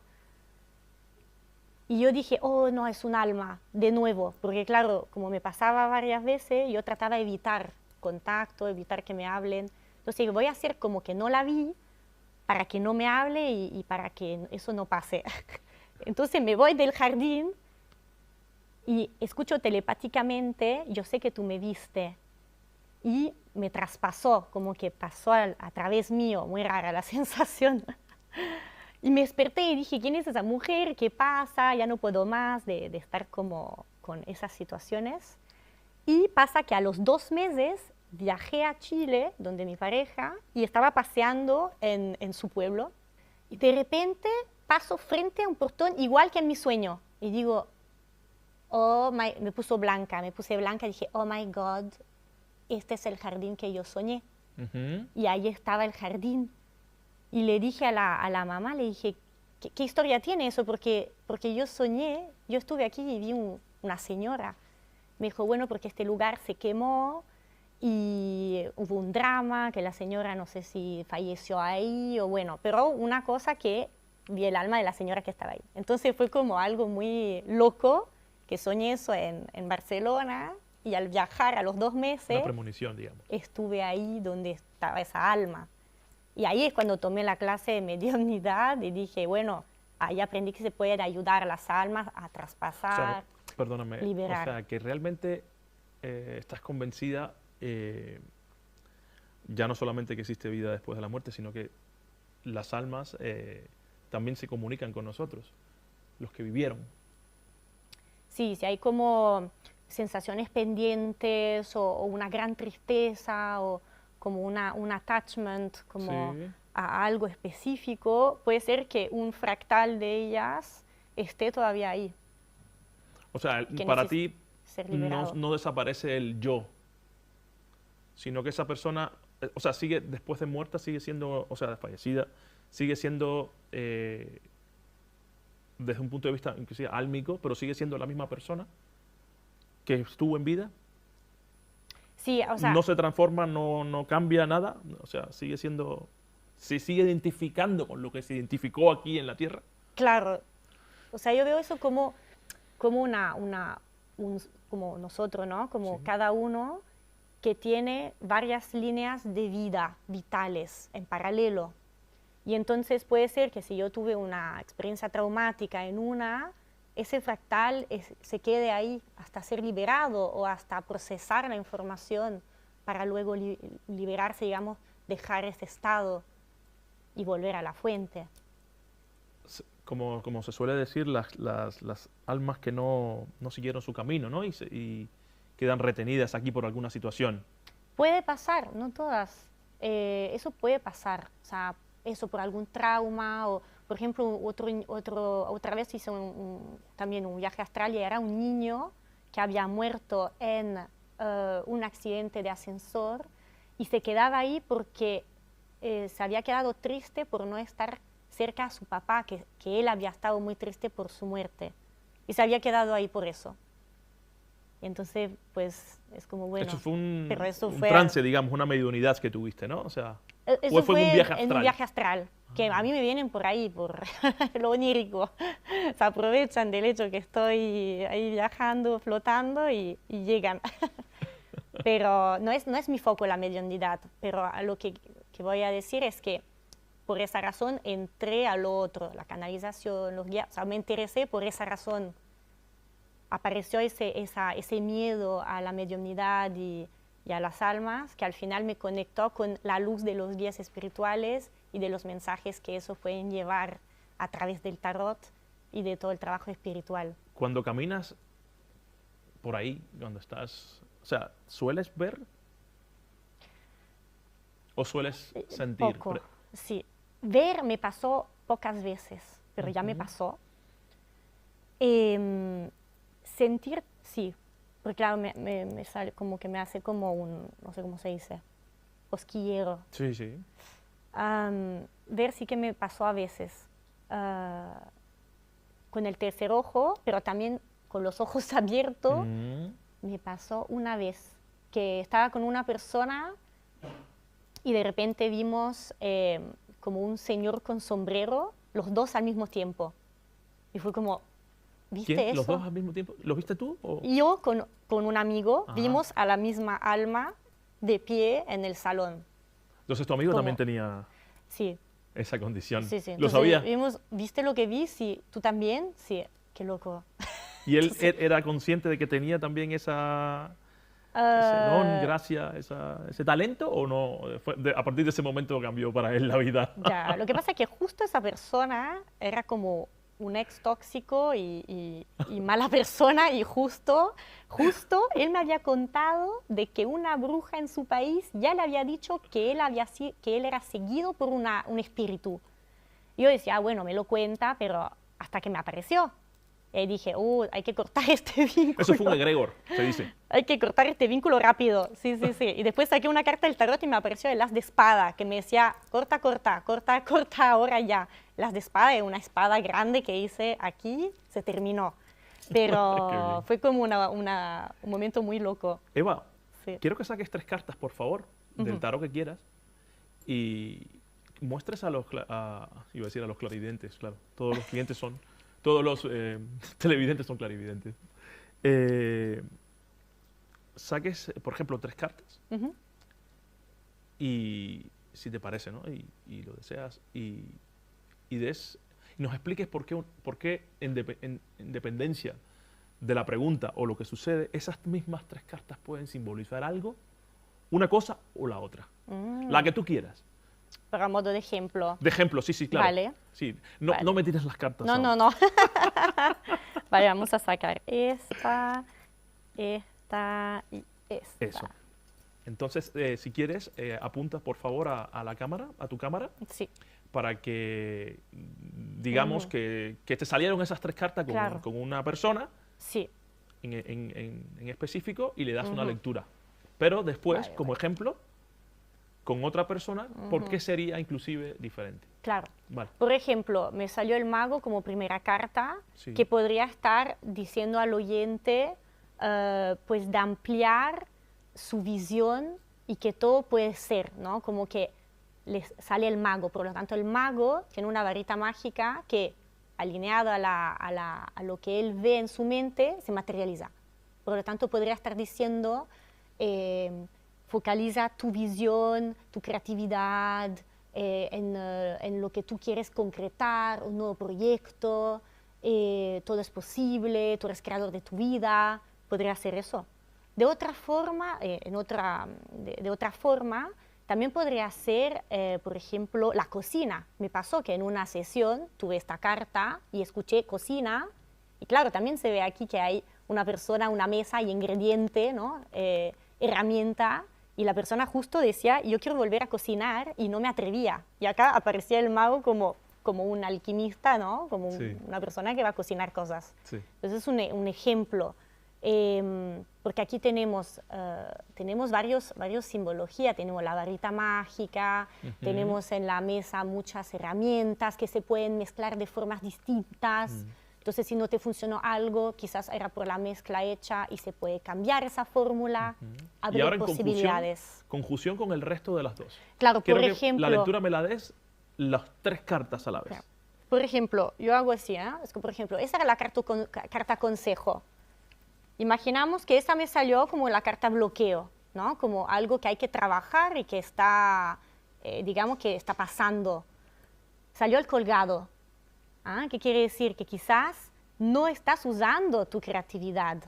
Y yo dije, oh, no, es un alma, de nuevo, porque claro, como me pasaba varias veces, yo trataba de evitar contacto, evitar que me hablen. Entonces voy a hacer como que no la vi para que no me hable y para que eso no pase. Entonces me voy del jardín y escucho telepáticamente, yo sé que tú me viste. Y me traspasó, como que pasó a través mío, muy rara la sensación. Y me desperté y dije, ¿quién es esa mujer? ¿Qué pasa? Ya no puedo más de estar como con esas situaciones. Y pasa que a los 2 meses viajé a Chile, donde mi pareja, y estaba paseando en su pueblo. Y de repente paso frente a un portón igual que en mi sueño. Y digo, me puse blanca, y dije, oh my God, este es el jardín que yo soñé. Y ahí estaba el jardín. Y le dije a la mamá, le dije, ¿qué historia tiene eso? Porque yo soñé, yo estuve aquí y vi una señora. Me dijo, bueno, porque este lugar se quemó y hubo un drama, que la señora no sé si falleció ahí o bueno, pero una cosa que vi el alma de la señora que estaba ahí. Entonces fue como algo muy loco, que soñé eso en Barcelona y al viajar a los 2 meses...
Una premonición, digamos.
Estuve ahí donde estaba esa alma. Y ahí es cuando tomé la clase de mediunidad y dije, bueno, ahí aprendí que se puede ayudar a las almas a traspasar,
O sea, perdóname,
liberar.
o sea, que realmente estás convencida ya no solamente que existe vida después de la muerte, sino que las almas también se comunican con nosotros, los que vivieron.
Sí, sí, hay como sensaciones pendientes o una gran tristeza o como un attachment como
Sí.
a algo específico, puede ser que un fractal de ellas esté todavía ahí,
O sea,
que
para
necesite
ti
ser
no,
liberado.
no desaparece el yo, sino que esa persona, o sea, sigue después de muerta, sigue siendo, o sea, fallecida, sigue siendo, desde un punto de vista inclusive álmico, pero sigue siendo la misma persona que estuvo en vida.
Sí, o sea,
No se transforma, no cambia nada, o sea, sigue siendo, se sigue identificando con lo que se identificó aquí en la Tierra.
claro, o sea, yo veo eso como como nosotros, ¿no? Como
Sí.
cada uno que tiene varias líneas de vida vitales en paralelo. Y entonces puede ser que si yo tuve una experiencia traumática en una, ese fractal se quede ahí hasta ser liberado o hasta procesar la información para luego liberarse, digamos, dejar ese estado y volver a la fuente.
Como se suele decir, las almas que no siguieron su camino, ¿no? Y quedan retenidas aquí por alguna situación.
Puede pasar, no todas. Eso puede pasar. O sea, eso por algún trauma o, por ejemplo, otra vez hice también un viaje astral y era un niño que había muerto en un accidente de ascensor y se quedaba ahí porque se había quedado triste por no estar cerca a su papá, que él había estado muy triste por su muerte y se había quedado ahí por eso. Y entonces, pues, es como, bueno,
Eso fue
pero eso
un
fue,
trance, digamos, una mediunidad que tuviste, ¿no? O sea, o
eso
fue en un
fue
viaje
en un
astral.
viaje astral, que a mí me vienen por ahí, por lo onírico. Se aprovechan del hecho que estoy ahí viajando, flotando y llegan. Pero no es mi foco la mediunidad, pero a lo que voy a decir es que por esa razón entré a lo otro, la canalización, los guías, o sea, me interesé por esa razón. Apareció ese miedo a la mediunidad y a las almas, que al final me conectó con la luz de los guías espirituales y de los mensajes que eso pueden llevar a través del tarot y de todo el trabajo espiritual.
Cuando caminas por ahí, cuando estás, o sea, ¿sueles ver o sueles sentir?
Poco, sí. Ver me pasó pocas veces, pero ya me pasó. Sentir, sí, porque claro, me sale como que me hace como no sé cómo se dice, cosquillero.
Sí, sí.
Ver sí que me pasó a veces, con el tercer ojo, pero también con los ojos abiertos, me pasó una vez que estaba con una persona y de repente vimos como un señor con sombrero, los dos al mismo tiempo. Y fue como, ¿Viste
¿Quién?
eso?
¿Los dos al mismo tiempo? ¿Los viste tú?
Yo con un amigo
Ajá.
vimos a la misma alma de pie en el salón.
Entonces tu amigo
Como-
también tenía
Sí,
esa condición.
sí, sí.
¿Lo
Entonces,
sabía?
¿viste lo que vi? Sí. ¿Tú también? Sí. Qué loco.
¿Y él
Entonces,
era consciente de que tenía también ese don,
eh,
gracia, ese talento? ¿O no? A partir de ese momento cambió para él la vida.
ya, lo que pasa es que justo esa persona era como un ex tóxico y mala persona y justo él me había contado de que una bruja en su país ya le había dicho que que él era seguido por un espíritu. Y yo decía, bueno, me lo cuenta, pero hasta que me apareció. Y dije, hay que cortar este vínculo.
Eso fue un egregor, se dice.
Hay que cortar este vínculo rápido. Sí, sí, sí. Y después saqué una carta del tarot y me apareció el as de espada, que me decía, corta, corta, corta, corta, ahora ya. El as de espada es una espada grande que hice aquí, se terminó.
Qué
Pero
bien.
fue como un momento muy loco.
Eva,
Sí.
quiero que saques 3 cartas, por favor, del tarot que quieras y muestres iba a decir a los clarividentes, claro. Todos los clientes son, todos los televidentes son clarividentes. Saques, por ejemplo, 3 cartas
Ujú.
y si te parece, ¿no? Y lo deseas y nos expliques por qué en dependencia de la pregunta o lo que sucede, esas mismas 3 cartas pueden simbolizar algo, una cosa o la otra. La que tú quieras.
Pero a modo de ejemplo.
De ejemplo, sí, sí, claro.
Vale.
Sí. No,
Vale.
no me tires las cartas.
No,
ahora.
no, no. Vale, vamos a sacar esta y esta.
Eso. Entonces, si quieres, apunta por favor a la cámara, a tu cámara,
Sí.
para que digamos que te salieron esas 3 cartas
Claro.
con una persona
Sí.
en específico y le das una lectura. Pero después,
Vale,
como ejemplo, con otra persona, ¿por qué sería inclusive diferente?
Claro.
Vale.
Por ejemplo, me salió el mago como primera carta,
Sí.
que podría estar diciendo al oyente, pues, de ampliar su visión y que todo puede ser, ¿no? Como que les sale el mago. Por lo tanto, el mago tiene una varita mágica que, alineado a lo que él ve en su mente, se materializa. Por lo tanto, podría estar diciendo, focaliza tu visión, tu creatividad, en lo que tú quieres concretar, un nuevo proyecto, todo es posible, tú eres creador de tu vida, podría ser eso. De otra forma, de otra forma, también podría ser, por ejemplo, la cocina. Me pasó que en una sesión tuve esta carta y escuché cocina, y claro, también se ve aquí que hay una persona, una mesa y ingrediente, ¿no? Herramienta, y la persona justo decía, yo quiero volver a cocinar y no me atrevía. Y acá aparecía el mago como un alquimista, ¿no? Como
Sí.
una persona que va a cocinar cosas.
Sí.
Entonces es un ejemplo, porque aquí tenemos varios simbologías, tenemos la varita mágica, tenemos en la mesa muchas herramientas que se pueden mezclar de formas distintas. Entonces, si no te funcionó algo, quizás era por la mezcla hecha y se puede cambiar esa fórmula,
Y
abrir
ahora en
posibilidades.
conjunción con el resto de las 2.
Claro,
Quiero
por
que
ejemplo,
la lectura me la des las 3 cartas a la vez.
Claro. Por ejemplo, yo hago así, ¿eh? Es que, por ejemplo, esa era la carta consejo. Imaginamos que esa me salió como la carta bloqueo, ¿no? Como algo que hay que trabajar y que está, digamos que está pasando. Salió el colgado. ¿Ah? ¿Qué quiere decir? Que quizás no estás usando tu creatividad.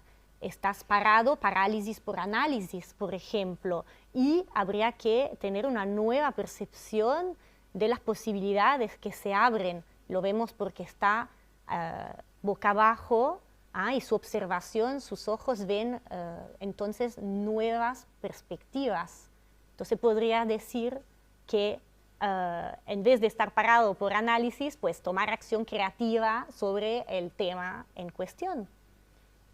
Estás parado, parálisis por análisis, por ejemplo, y habría que tener una nueva percepción de las posibilidades que se abren. Lo vemos porque está boca abajo, y su observación, sus ojos ven entonces nuevas perspectivas. Entonces podría decir que en vez de estar parado por análisis, pues tomar acción creativa sobre el tema en cuestión.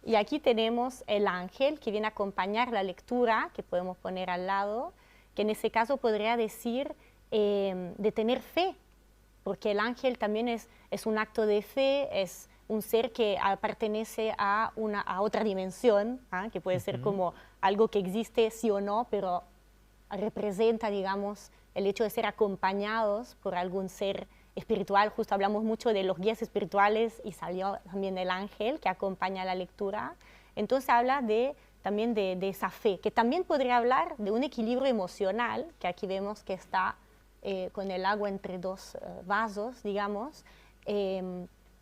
Y aquí tenemos el ángel que viene a acompañar la lectura, que podemos poner al lado, que en ese caso podría decir de tener fe, porque el ángel también es un acto de fe, es un ser que pertenece a otra dimensión, que puede ser como algo que existe sí o no, pero representa, digamos, el hecho de ser acompañados por algún ser espiritual, justo hablamos mucho de los guías espirituales y salió también el ángel que acompaña la lectura. Entonces habla también de esa fe, que también podría hablar de un equilibrio emocional, que aquí vemos que está con el agua entre dos vasos, digamos,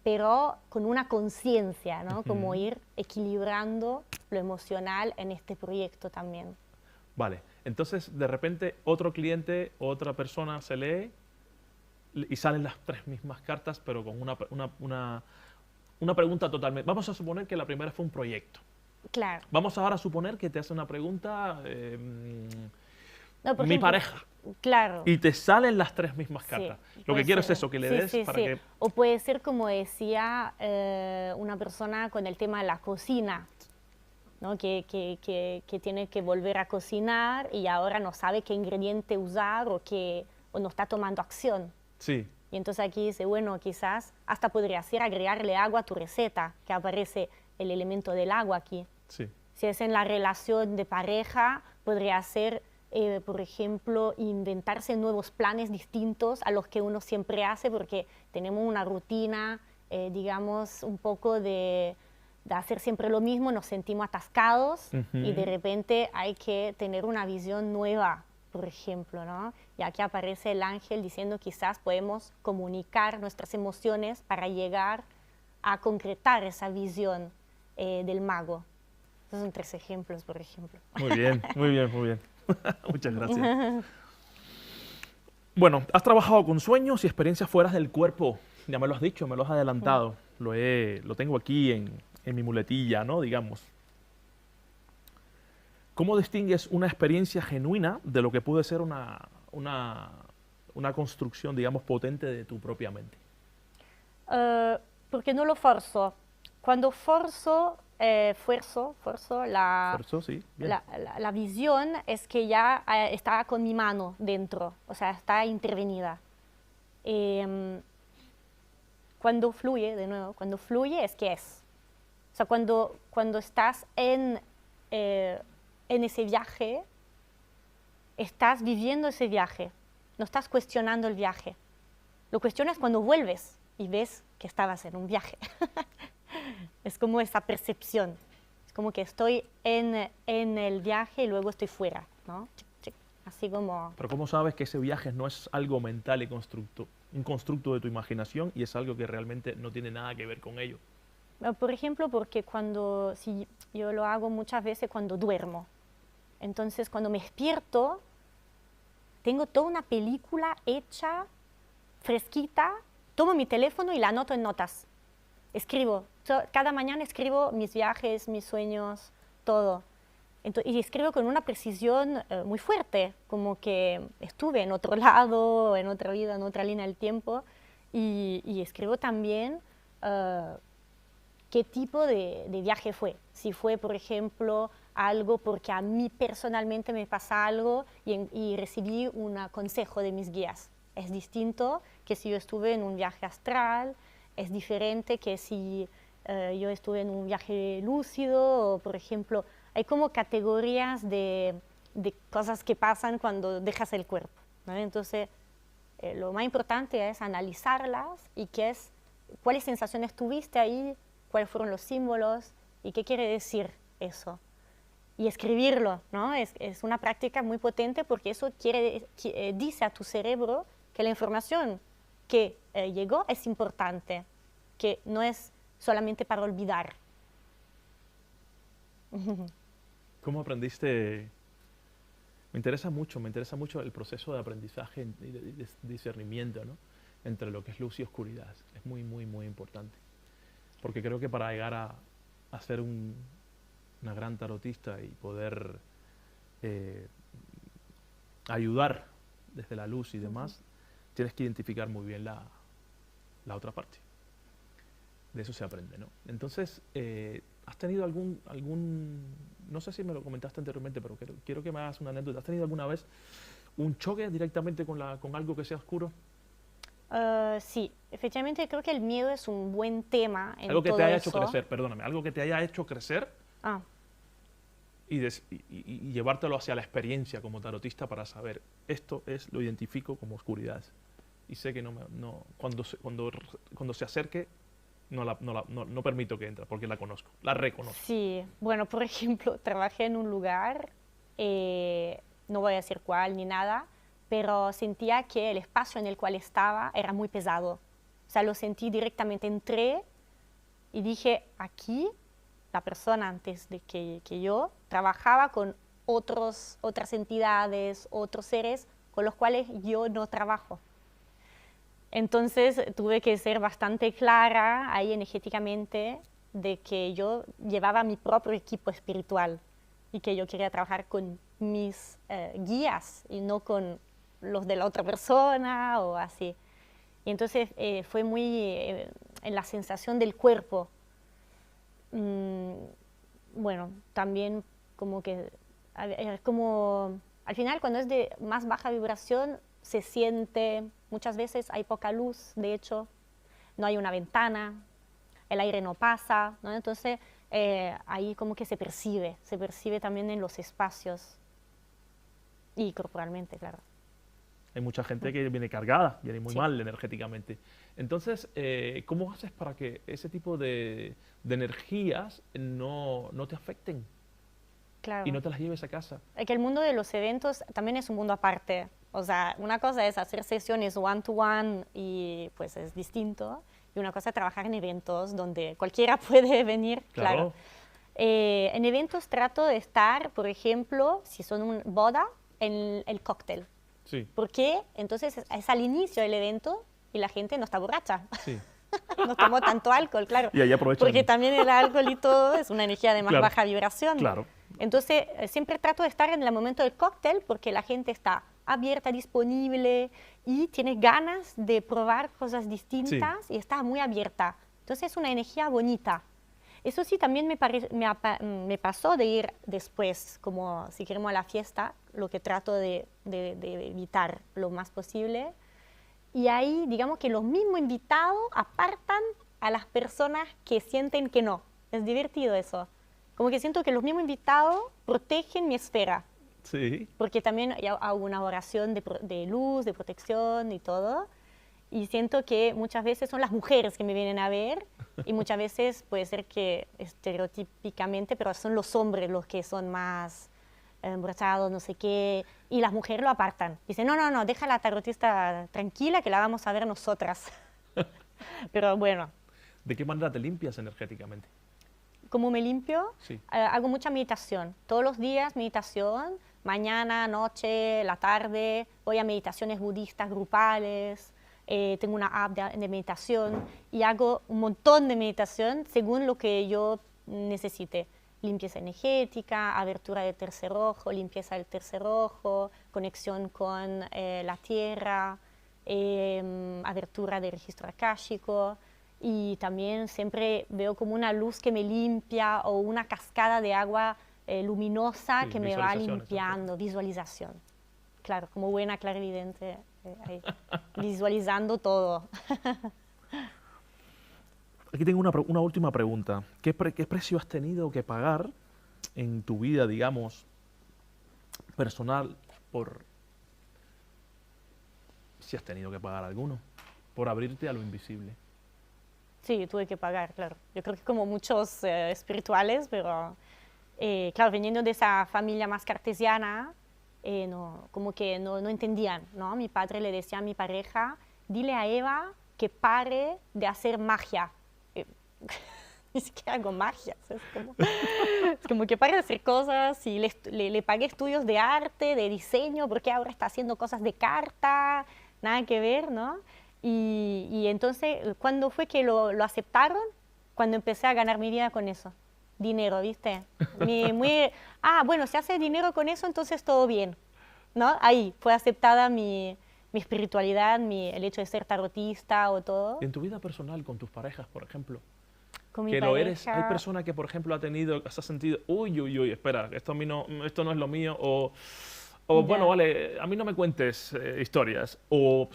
pero con una conciencia, ¿no? Como ir equilibrando lo emocional en este proyecto también.
Vale, entonces de repente otro cliente, otra persona se lee y salen las tres mismas cartas, pero con una pregunta totalmente... Vamos a suponer que la primera fue un proyecto.
Claro.
Vamos ahora a suponer que te hace una pregunta,
No, por
mi
ejemplo,
pareja,
claro.
y te salen las tres mismas cartas. Lo
Puede
que quiero
ser.
es eso, que le
Sí,
des
sí,
para
sí.
que...
O puede ser como decía una persona con el tema de la cocina, ¿no? Que tiene que volver a cocinar y ahora no sabe qué ingrediente usar o no está tomando acción.
Sí,
Y entonces aquí dice, bueno, quizás hasta podría ser agregarle agua a tu receta, que aparece el elemento del agua aquí.
sí.
Si es en la relación de pareja, podría ser, por ejemplo, inventarse nuevos planes distintos a los que uno siempre hace, porque tenemos una rutina, digamos, un poco de hacer siempre lo mismo, nos sentimos atascados y de repente hay que tener una visión nueva, por ejemplo, ¿no? Y aquí aparece el ángel diciendo quizás podemos comunicar nuestras emociones para llegar a concretar esa visión del mago. Esos son 3 ejemplos, por ejemplo.
Muy bien, muy bien, muy bien. Muchas gracias. Bueno, has trabajado con sueños y experiencias fuera del cuerpo. Ya me lo has dicho, me lo has adelantado. Lo tengo aquí en mi muletilla, ¿no? Digamos. ¿Cómo distingues una experiencia genuina de lo que puede ser una construcción, digamos, potente de tu propia mente?
Porque no lo forzo. Cuando fuerzo la,
Por eso, sí. Bien.
la visión es que ya está con mi mano dentro, o sea, está intervenida. Cuando fluye, de nuevo, cuando fluye es que es. O sea, cuando estás en ese viaje, estás viviendo ese viaje, no estás cuestionando el viaje. Lo cuestionas cuando vuelves y ves que estabas en un viaje. Es como esa percepción, es como que estoy en el viaje y luego estoy fuera, ¿no? Así como...
Pero ¿cómo sabes que ese viaje no es algo mental y un constructo de tu imaginación y es algo que realmente no tiene nada que ver con ello?
Por ejemplo, porque si yo lo hago muchas veces cuando duermo. Entonces, cuando me despierto, tengo toda una película hecha, fresquita, tomo mi teléfono y la anoto en notas. Escribo, cada mañana escribo mis viajes, mis sueños, todo. Y escribo con una precisión muy fuerte, como que estuve en otro lado, en otra vida, en otra línea del tiempo. Y escribo también qué tipo de viaje fue. Si fue, por ejemplo, algo porque a mí personalmente me pasa algo y recibí un consejo de mis guías. Es distinto que si yo estuve en un viaje astral, es diferente que si yo estuve en un viaje lúcido, o por ejemplo, hay como categorías de cosas que pasan cuando dejas el cuerpo, ¿no? Entonces, lo más importante es analizarlas y cuáles sensaciones tuviste ahí, cuáles fueron los símbolos y qué quiere decir eso. Y escribirlo, ¿no? Es una práctica muy potente porque eso dice a tu cerebro que la información que llegó es importante, que no es solamente para olvidar.
¿Cómo aprendiste? Me interesa mucho el proceso de aprendizaje y de discernimiento, ¿no? Entre lo que es luz y oscuridad. Es muy, muy, muy importante. Porque creo que para llegar a ser una gran tarotista y poder ayudar desde la luz y demás, tienes que identificar muy bien la otra parte. De eso se aprende, ¿no? Entonces, ¿has tenido no sé si me lo comentaste anteriormente, pero quiero que me hagas una anécdota. ¿Has tenido alguna vez un choque directamente con algo que sea oscuro?
Sí, efectivamente creo que el miedo es un buen tema en
Algo que
todo
te haya
eso.
hecho crecer, perdóname, algo que te haya hecho crecer y llevártelo hacia la experiencia como tarotista para saber, lo identifico como oscuridad y sé que cuando se acerque no permito que entre porque la conozco, la reconozco.
Sí, bueno, por ejemplo, trabajé en un lugar, no voy a decir cuál ni nada, pero sentía que el espacio en el cual estaba era muy pesado. O sea, lo sentí directamente, entré y dije, aquí la persona antes de que yo trabajaba con otras entidades, otros seres con los cuales yo no trabajo. Entonces tuve que ser bastante clara ahí energéticamente de que yo llevaba mi propio equipo espiritual y que yo quería trabajar con mis guías y no con los de la otra persona o así. Y entonces fue muy en la sensación del cuerpo. Bueno, también como que al final cuando es de más baja vibración se siente, muchas veces hay poca luz, de hecho, no hay una ventana, el aire no pasa, ¿no? Entonces ahí como que se percibe también en los espacios y corporalmente, claro.
Hay mucha gente que viene cargada, viene muy mal energéticamente. Entonces, ¿cómo haces para que ese tipo de energías no te afecten?
Claro.
Y no te las lleves a casa.
Es que el mundo de los eventos también es un mundo aparte. O sea, una cosa es hacer sesiones one-to-one y pues es distinto. Y una cosa es trabajar en eventos donde cualquiera puede venir, claro. En eventos trato de estar, por ejemplo, si son una boda, en el cóctel.
Sí.
Porque entonces es al inicio del evento y la gente no está borracha.
Sí.
No tomó tanto alcohol, claro.
Y ahí aprovechan.
Porque también el alcohol y todo es una energía de más baja vibración.
Claro.
Entonces, siempre trato de estar en el momento del cóctel porque la gente está abierta, disponible y tiene ganas de probar cosas distintas y está muy abierta. Entonces, es una energía bonita. Eso sí, también me pasó de ir después, como si queremos a la fiesta, lo que trato de evitar lo más posible. Y ahí, digamos que los mismos invitados apartan a las personas que sienten que no. Es divertido eso. Como que siento que los mismos invitados protegen mi esfera.
Sí.
Porque también hago una oración de luz, de protección y todo. Y siento que muchas veces son las mujeres que me vienen a ver y muchas veces puede ser que estereotípicamente, pero son los hombres los que son más embrochados, no sé qué, y las mujeres lo apartan. Dicen, no, deja a la tarotista tranquila que la vamos a ver nosotras. Pero bueno.
¿De qué manera te limpias energéticamente?
¿Cómo me limpio?
Sí.
Hago mucha meditación. Todos los días meditación, mañana, noche, la tarde. Voy a meditaciones budistas grupales. Tengo una app de meditación y hago un montón de meditación según lo que yo necesite. Limpieza energética, abertura del tercer ojo, limpieza del tercer ojo, conexión con la tierra, abertura del registro akáshico. Y también siempre veo como una luz que me limpia o una cascada de agua luminosa que me va limpiando, visualización. Claro, como buena clarividente, ahí, visualizando todo.
Aquí tengo una última pregunta. ¿Qué precio has tenido que pagar en tu vida, digamos, personal, si has tenido que pagar alguno, por abrirte a lo invisible?
Sí, tuve que pagar, claro. Yo creo que como muchos espirituales, pero claro, viniendo de esa familia más cartesiana, como que no entendían, ¿no? Mi padre le decía a mi pareja, dile a Eva que pare de hacer magia. Ni siquiera hago magia, es como que pare de hacer cosas y le pagué estudios de arte, de diseño, porque ahora está haciendo cosas de carta, nada que ver, ¿no? Y entonces, ¿cuándo fue que lo aceptaron? Cuando empecé a ganar mi vida con eso. Dinero, ¿viste? Bueno, si hace dinero con eso, entonces todo bien, ¿no? Ahí fue aceptada mi espiritualidad, el hecho de ser tarotista o todo.
En tu vida personal, con tus parejas, por ejemplo,
con mi
que
pareja,
lo eres, hay personas que, por ejemplo, se ha sentido, uy, espera, esto no es lo mío, o bueno, vale, a mí no me cuentes historias. O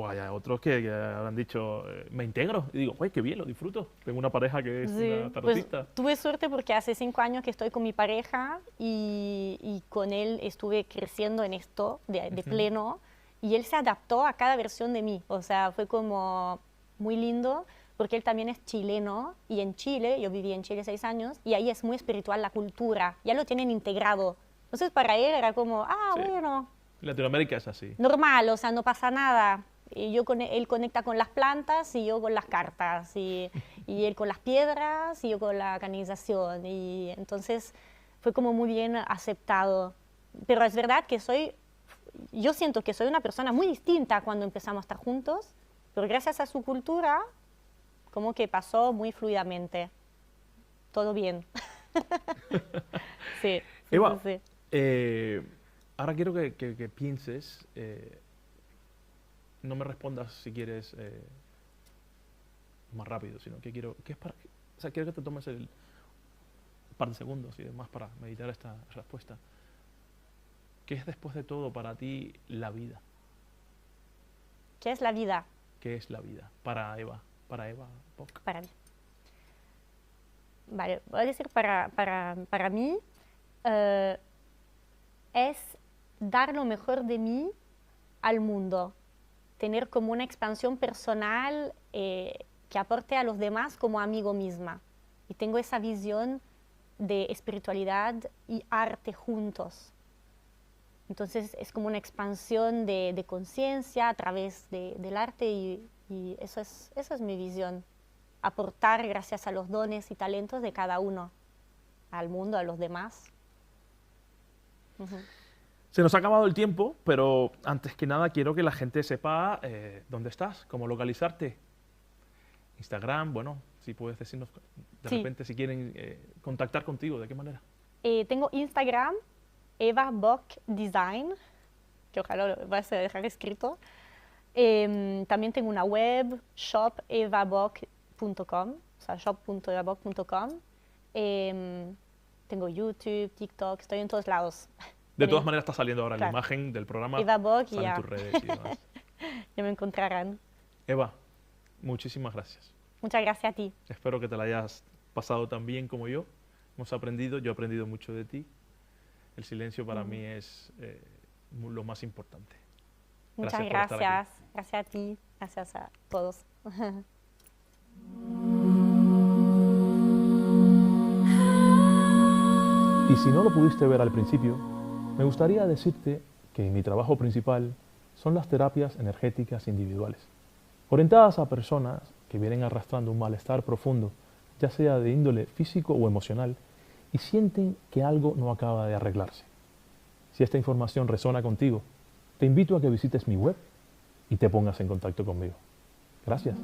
hay otros que habrán dicho, me integro. Y digo, qué bien, lo disfruto. Tengo una pareja que es una tarotista.
Pues, tuve suerte porque hace 5 años que estoy con mi pareja y con él estuve creciendo en esto de pleno. y él se adaptó a cada versión de mí. O sea, fue como muy lindo porque él también es chileno y en Chile, yo viví en Chile 6 años y ahí es muy espiritual la cultura, ya lo tienen integrado. Entonces para él era como,
Sí.
bueno,
Latinoamérica es así.
normal, o sea, no pasa nada. Y él conecta con las plantas y yo con las cartas, y él con las piedras y yo con la canalización. Y entonces fue como muy bien aceptado. Pero es verdad que yo siento que soy una persona muy distinta cuando empezamos a estar juntos, pero gracias a su cultura, como que pasó muy fluidamente. Todo bien. Sí, sí,
Eva,
sí, sí.
ahora quiero que pienses, no me respondas si quieres más rápido, sino que quiero que te tomes un par de segundos y demás para meditar esta respuesta. ¿Qué es después de todo para ti la vida?
¿Qué es la vida
¿Qué es la vida para Eva Bock?
para mí? Vale, voy a decir para mí, es dar lo mejor de mí al mundo, tener como una expansión personal que aporte a los demás como amigo misma. Y tengo esa visión de espiritualidad y arte juntos. Entonces es como una expansión de conciencia a través del arte y eso es mi visión. Aportar gracias a los dones y talentos de cada uno al mundo, a los demás. Ujú.
Se nos ha acabado el tiempo, pero antes que nada quiero que la gente sepa dónde estás, cómo localizarte. Instagram, bueno, si puedes decirnos de
Sí.
repente si quieren contactar contigo, ¿de qué manera?
Tengo Instagram, Eva Bock Design, que ojalá lo vas a dejar escrito. También tengo una web, shopevabock.com, o sea, shop.evabock.com. Tengo YouTube, TikTok, estoy en todos lados.
De todas maneras está saliendo ahora
Claro.
la imagen del programa,
Eva Bock y
salen
ya.
tus redes y demás.
Ya me encontrarán.
Eva, muchísimas gracias.
Muchas gracias a ti.
Espero que te la hayas pasado tan bien como yo. Hemos aprendido, yo he aprendido mucho de ti. El silencio para mí es lo más importante.
Muchas
Gracias por estar aquí.
gracias. Gracias a ti. Gracias a todos.
Y si no lo pudiste ver al principio, me gustaría decirte que mi trabajo principal son las terapias energéticas individuales, orientadas a personas que vienen arrastrando un malestar profundo, ya sea de índole físico o emocional, y sienten que algo no acaba de arreglarse. Si esta información resuena contigo, te invito a que visites mi web y te pongas en contacto conmigo. Gracias.